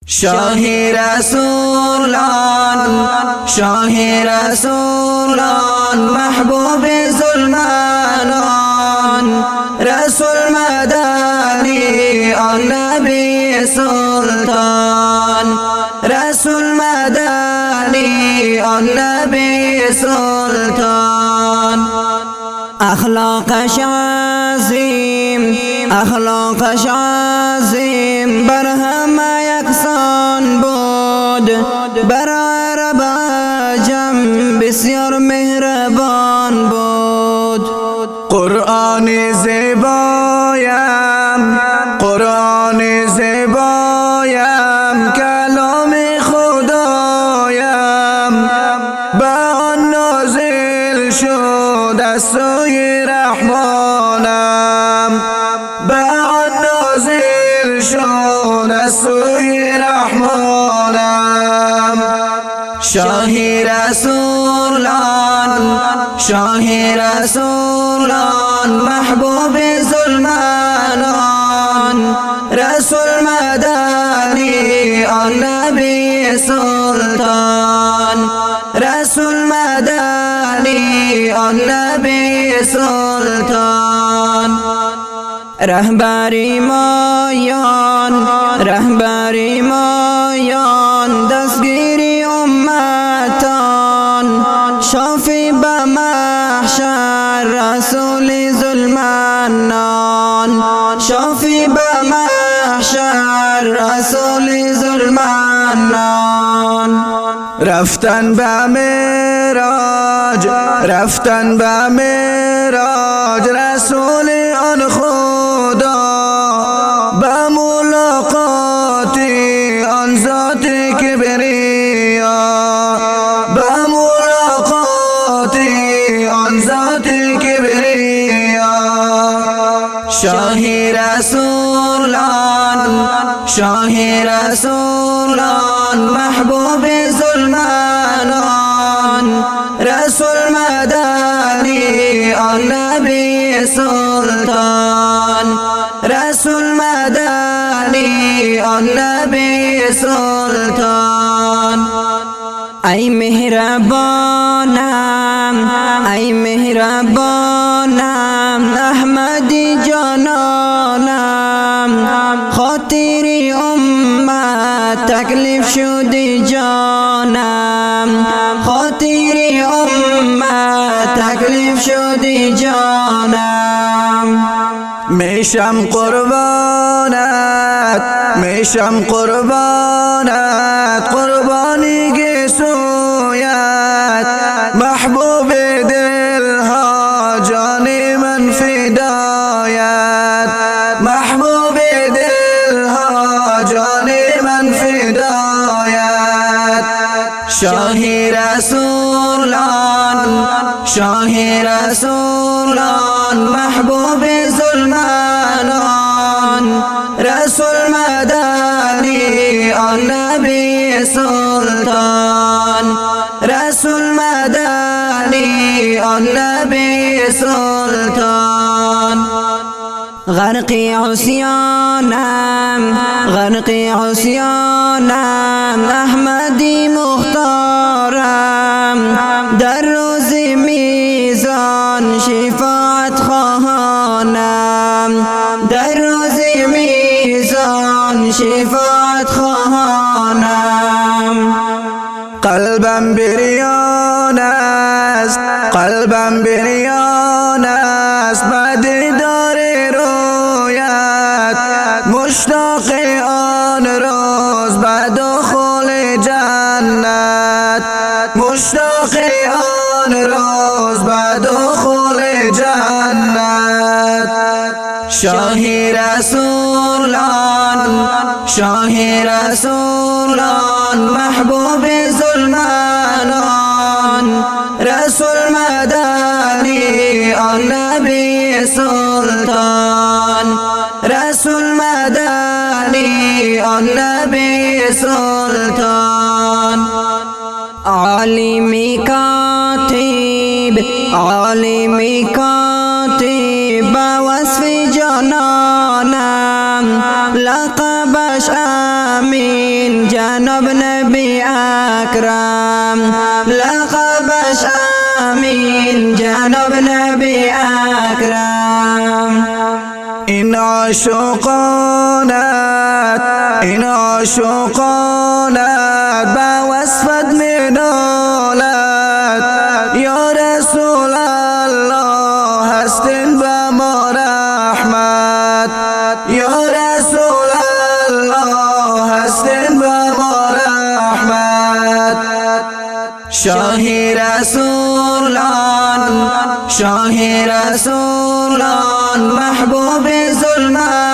শাহে রাসূলান শাহে রাসূলান মাহবুবে জুলমানান রাসূল মাদানী নবী সুলতান রাসূল মাদানী নবী সুলতান أخلاق شازم أخلاق شازم برهم يكسان بود برای رب جم بسیار مهربان بود قرآن زیبایم قرآن زیبایم کلام خدایم با آن نازل شد از سوی رحمانم با آن نازل شد از سوی رحمانم شاه رسولان شاه رسولان محبوب ظلمانان رسول مدنی نبی سلطان رسول مدنی نبی سلطان رهبری مایان رهبری مایان دستگیری امتان شافی به محشر رسول ظلمانان شافی به محشر رسول ظلمانان رفتن به معراج رفتن به معراج رسول آن خدا به ملاقات آن ذات کبریا به ملاقات آن ذات کبریا شاه رسولان شاه رسولان محبوب ظلمانان رسول مدنی نبی سلطان رسول مدنی نبی سلطان ای مهربانم ای مهربانم احمدی جانانم خاطری امت تکلیف شدی جانم خاطری امت تکلیف شدی جانم میشم قربانت میشم قربانت قربانی گسویت محبوب دل ها جان من فدایت محبوب دل ها جان من فدایت شاه رسولان شاه رسولان محبوب ظلمانان رسول مدنی نبی سلطان رسول مدنی نبی سلطان غرقی عصیانم غرقی عصیانم احمدی مختارم در روز میزان شفاعت خواهانم در روز میزان شفاعت خواهانم قلبم بریان است قلبم بریان است بعد دار رویت مشتاق آن روز بعد دخول جنت مشتاق آن روز بعد دخول جنت شاه رسولان شاه رسولان محبوب ظلمانان رسول مدنی نبی سلطان رسول مدنی نبی سلطان عالمی کاتب عالمی کاتب با وصف جانانم لقبش امین جناب نبی اکرم لقبش امین جناب نبی اکرم این عاشقانت با وصفت مینالد یا رسول الله هستین با ما رحمت یا رسول الله هستین با ما رحمت شاهی رسولان محبوب ظلمت